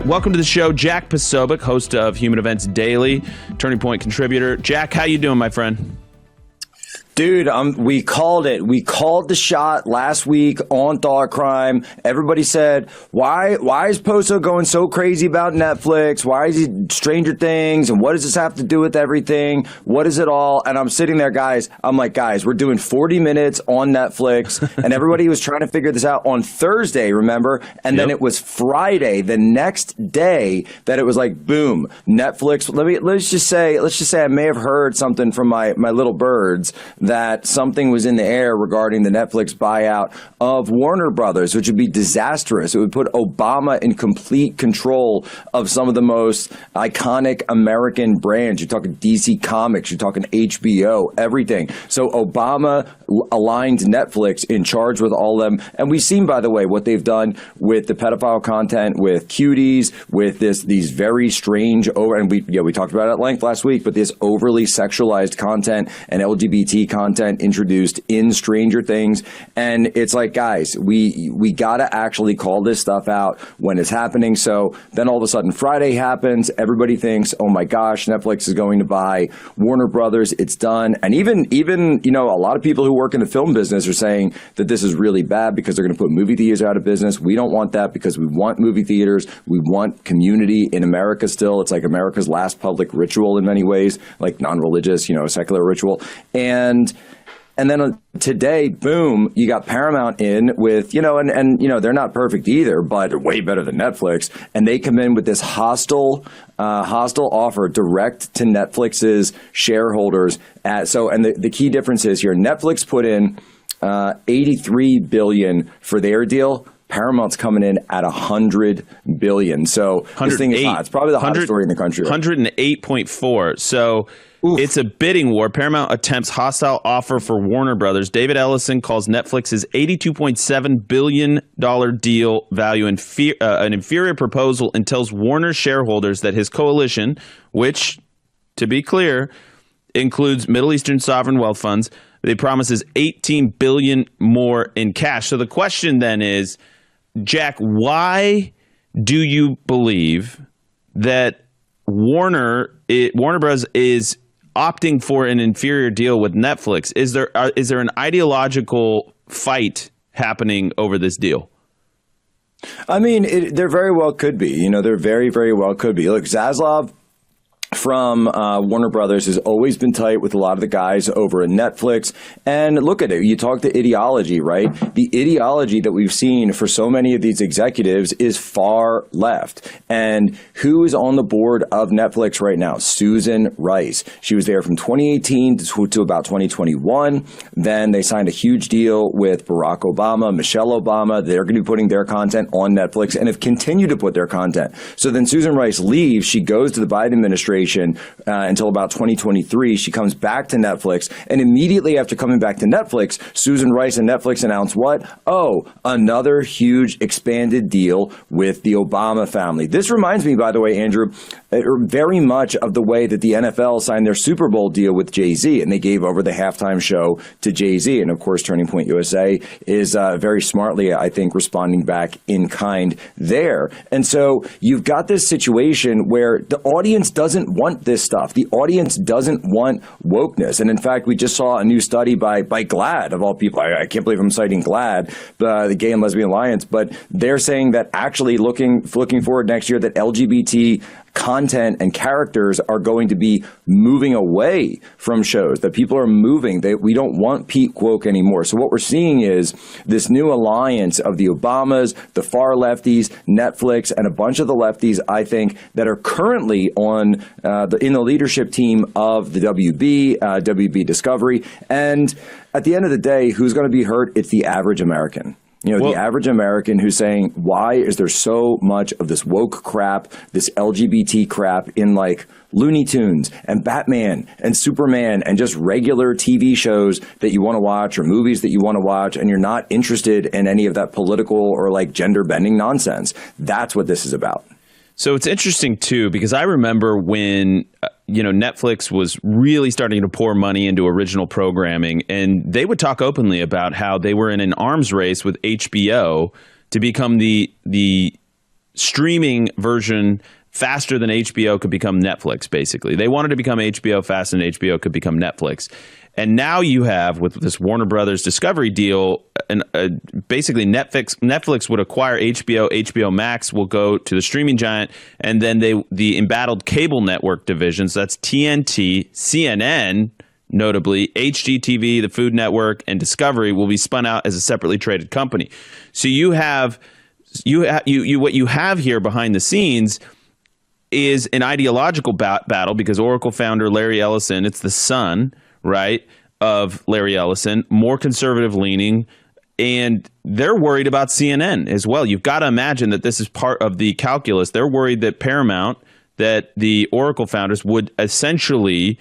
Welcome to the show, Jack Posobiec, host of Human Events Daily, Turning Point contributor. Jack, how you doing, my friend? Dude, we called it. We called the shot last week on Thought Crime. Everybody said, why is Poso going so crazy about Netflix? Why is he Stranger Things? And what does this have to do with everything? What is it all? And I'm sitting there, guys. I'm like, guys, we're doing 40 minutes on Netflix. And everybody was trying to figure this out on Thursday, remember? And then it was Friday, the next day, that it was like, boom, Netflix. Let's just say I may have heard something from my little birds that something was in the air regarding the Netflix buyout of Warner Brothers, which would be disastrous. It would put Obama in complete control of some of the most iconic American brands. You're talking DC Comics, you're talking HBO, everything. So Obama aligned Netflix in charge with all of them. And we've seen, by the way, what they've done with the pedophile content, with cuties, with these very strange and we talked about it at length last week, but this overly sexualized content and LGBT content introduced in Stranger Things. And it's like, guys, we got to actually call this stuff out when it's happening. So then all of a sudden Friday happens. Everybody thinks, oh my gosh, Netflix is going to buy Warner Brothers. It's done. And even a lot of people who work in the film business are saying that this is really bad because they're going to put movie theaters out of business. We don't want that because we want movie theaters. We want community in America still. It's like America's last public ritual in many ways, like non-religious, secular ritual. And then today, boom, you got Paramount in with, they're not perfect either, but they're way better than Netflix. And they come in with this hostile offer direct to Netflix's shareholders. And the key difference is here, Netflix put in $83 billion for their deal. Paramount's coming in at $100 billion. So this thing is hot. It's probably the hottest story in the country. 108.4. So oof. It's a bidding war. Paramount attempts hostile offer for Warner Brothers. David Ellison calls Netflix's $82.7 billion deal value an inferior proposal and tells Warner shareholders that his coalition, which, to be clear, includes Middle Eastern sovereign wealth funds, they promises $18 billion more in cash. So the question then is, Jack, why do you believe that Warner Bros. Is opting for an inferior deal with Netflix? Is there an ideological fight happening over this deal? I mean, there very well could be. There very, very well could be. Look, Zaslav from Warner Brothers has always been tight with a lot of the guys over at Netflix. And look at it. You talk to ideology, right? The ideology that we've seen for so many of these executives is far left. And who is on the board of Netflix right now? Susan Rice. She was there from 2018 to about 2021. Then they signed a huge deal with Barack Obama, Michelle Obama. They're going to be putting their content on Netflix and have continued to put their content. So then Susan Rice leaves. She goes to the Biden administration until about 2023. She comes back to Netflix, and immediately after coming back to Netflix, Susan Rice and Netflix announced what? Oh, another huge expanded deal with the Obama family. This reminds me, by the way, Andrew, very much of the way that the NFL signed their Super Bowl deal with Jay-Z, and they gave over the halftime show to Jay-Z. And of course, Turning Point USA is very smartly, I think, responding back in kind there. And so you've got this situation where the audience doesn't want this stuff. The audience doesn't want wokeness. And in fact, we just saw a new study by GLAAD, of all people. I can't believe I'm citing GLAAD, the Gay and Lesbian Alliance, but they're saying that actually looking forward next year that LGBT content and characters are going to be moving away from shows, that people are moving. We don't want peak woke anymore. So what we're seeing is this new alliance of the Obamas, the far lefties, Netflix, and a bunch of the lefties, I think, that are currently in the leadership team of the WB Discovery. And at the end of the day, who's going to be hurt? It's the average American. The average American who's saying, why is there so much of this woke crap, this LGBT crap in like Looney Tunes and Batman and Superman and just regular TV shows that you want to watch or movies that you want to watch, and you're not interested in any of that political or like gender bending nonsense? That's what this is about. So it's interesting, too, because I remember when, Netflix was really starting to pour money into original programming, and they would talk openly about how they were in an arms race with HBO to become the streaming version faster than HBO could become Netflix, basically. They wanted to become HBO faster than HBO could become Netflix. And now you have, with this Warner Brothers Discovery deal, and basically Netflix would acquire HBO. HBO Max will go to the streaming giant, and then the embattled cable network divisions, that's TNT, CNN, notably, HGTV, the Food Network, and Discovery will be spun out as a separately traded company. So what you have here behind the scenes is an ideological battle, because Oracle founder Larry Ellison, it's the son, right, of Larry Ellison, more conservative leaning, and they're worried about CNN as well. You've got to imagine that this is part of the calculus. They're worried that Paramount, that the Oracle founders would essentially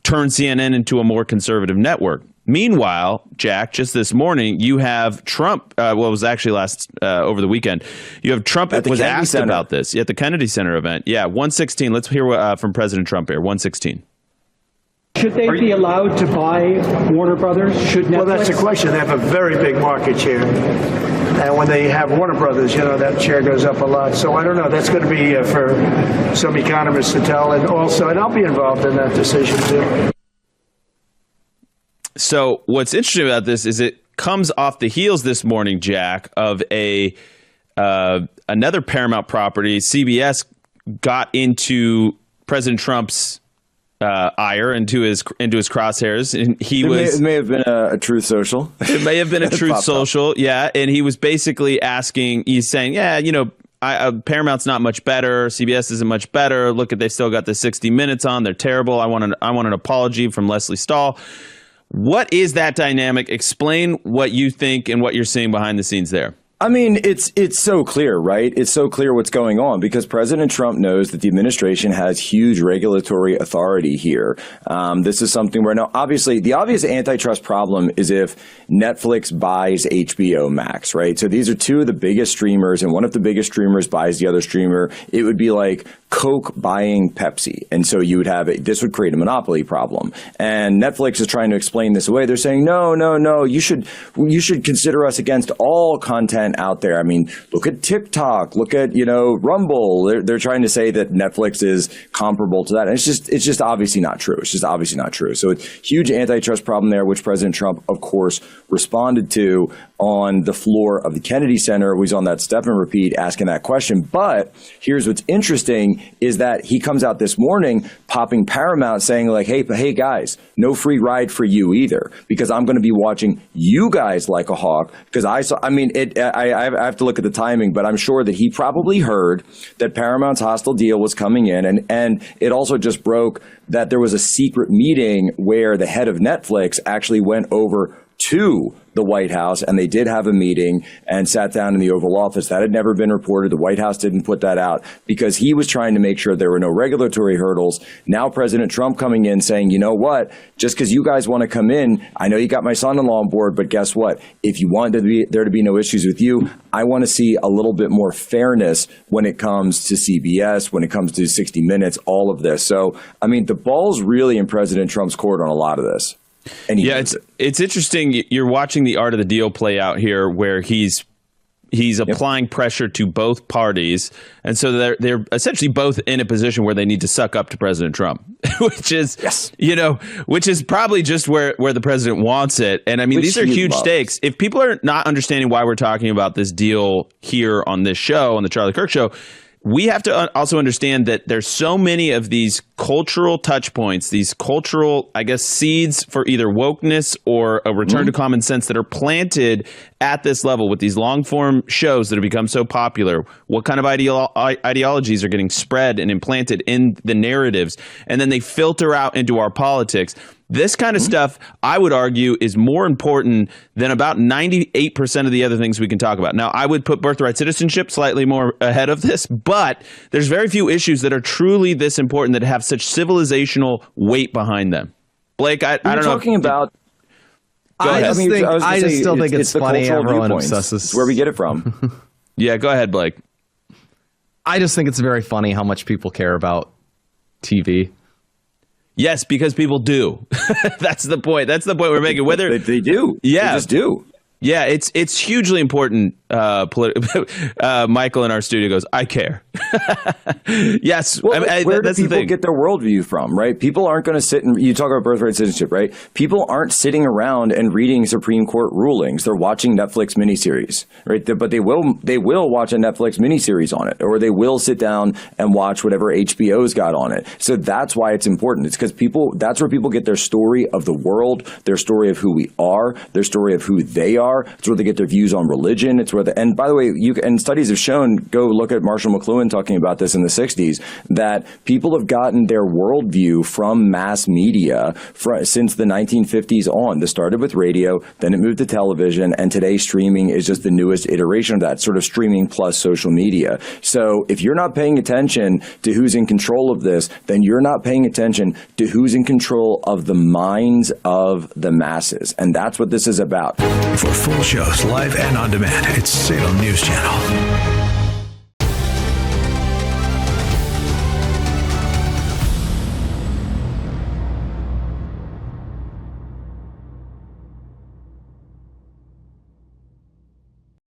turn CNN into a more conservative network. Meanwhile, Jack, just this morning, you have Trump, it was actually over the weekend, you have Trump was asked about this at the Kennedy Center event. Yeah, 116. Let's hear from President Trump here. 116. Should they be allowed to buy Warner Brothers? Should Netflix? Well, that's the question. They have a very big market share. And when they have Warner Brothers, that share goes up a lot. So I don't know. That's going to be for some economists to tell. And I'll be involved in that decision, too. So what's interesting about this is it comes off the heels this morning, Jack, of another Paramount property. CBS got into President Trump's ire, into his crosshairs, and it may have been a Truth Social. It may have been a Truth Social, yeah. And he was basically he's saying, Paramount's not much better. CBS isn't much better. Look, they've still got the 60 Minutes on. They're terrible. I want an apology from Leslie Stahl. What is that dynamic? Explain what you think and what you're seeing behind the scenes there. I mean, it's so clear, right? It's so clear what's going on, because President Trump knows that the administration has huge regulatory authority here. This is something where, now, obviously, the obvious antitrust problem is if Netflix buys HBO Max, right? So these are two of the biggest streamers, and one of the biggest streamers buys the other streamer. It would be like Coke buying Pepsi. And so you would this would create a monopoly problem. And Netflix is trying to explain this away. They're saying, no, you should consider us against all content out there. I mean, look at TikTok, look at, Rumble. They're trying to say that Netflix is comparable to that. And it's just obviously not true. It's just obviously not true. So it's huge antitrust problem there, which President Trump, of course, responded to on the floor of the Kennedy Center. He's on that step and repeat asking that question. But here's what's interesting is that he comes out this morning popping Paramount, saying like, hey guys, no free ride for you either, because I'm going to be watching you guys like a hawk. Because I have to look at the timing, but I'm sure that he probably heard that Paramount's hostile deal was coming in. And it also just broke that there was a secret meeting where the head of Netflix actually went over to the White House, and they did have a meeting and sat down in the Oval Office. That had never been reported. The White House didn't put that out because he was trying to make sure there were no regulatory hurdles. Now President Trump coming in saying, you know what, just because you guys want to come in, I know you got my son-in-law on board, but guess what? If you want there to be no issues with you, I want to see a little bit more fairness when it comes to CBS, when it comes to 60 Minutes, all of this. So, I mean, the ball's really in President Trump's court on a lot of this. It's interesting. You're watching the art of the deal play out here, where he's applying pressure to both parties, and so they're essentially both in a position where they need to suck up to President Trump, which is which is probably just where the president wants it. And I mean, these are huge stakes. If people are not understanding why we're talking about this deal here on this show, on the Charlie Kirk Show, we have to also understand that there's so many of these cultural touch points, these cultural, I guess, seeds for either wokeness or a return to common sense that are planted at this level with these long form shows that have become so popular. What kind of ideologies are getting spread and implanted in the narratives, and then they filter out into our politics. This kind of stuff, I would argue, is more important than about 98% of the other things we can talk about. Now, I would put birthright citizenship slightly more ahead of this, but there's very few issues that are truly this important that have such civilizational weight behind them. Blake, I don't know. Talking about. I just still think it's funny everyone obsesses. It's where we get it from. Yeah, go ahead, Blake. I just think it's very funny how much people care about TV. Yes, because people do. That's the point. That's the point we're making. Whether they do, yeah, they just do. Yeah, it's hugely important Michael in our studio goes, I care. Yes. Well, where do that's the people thing. get their worldview from, right? People aren't going to sit and you talk about birthright citizenship, right? People aren't sitting around and reading Supreme Court rulings. They're watching Netflix miniseries, right? But they will watch a Netflix miniseries on it, or they will sit down and watch whatever HBO's got on it. So that's why it's important. It's because that's where people get their story of the world, their story of who we are, their story of who they are. It's where they get their views on religion. It's where and by the way, and studies have shown, go look at Marshall McLuhan talking about this in the 60s, that people have gotten their worldview from mass media since the 1950s on. This started with radio, then it moved to television, and today streaming is just the newest iteration of that, sort of streaming plus social media. So if you're not paying attention to who's in control of this, then you're not paying attention to who's in control of the minds of the masses. And that's what this is about. For full shows, live and on demand, it's Salem News Channel.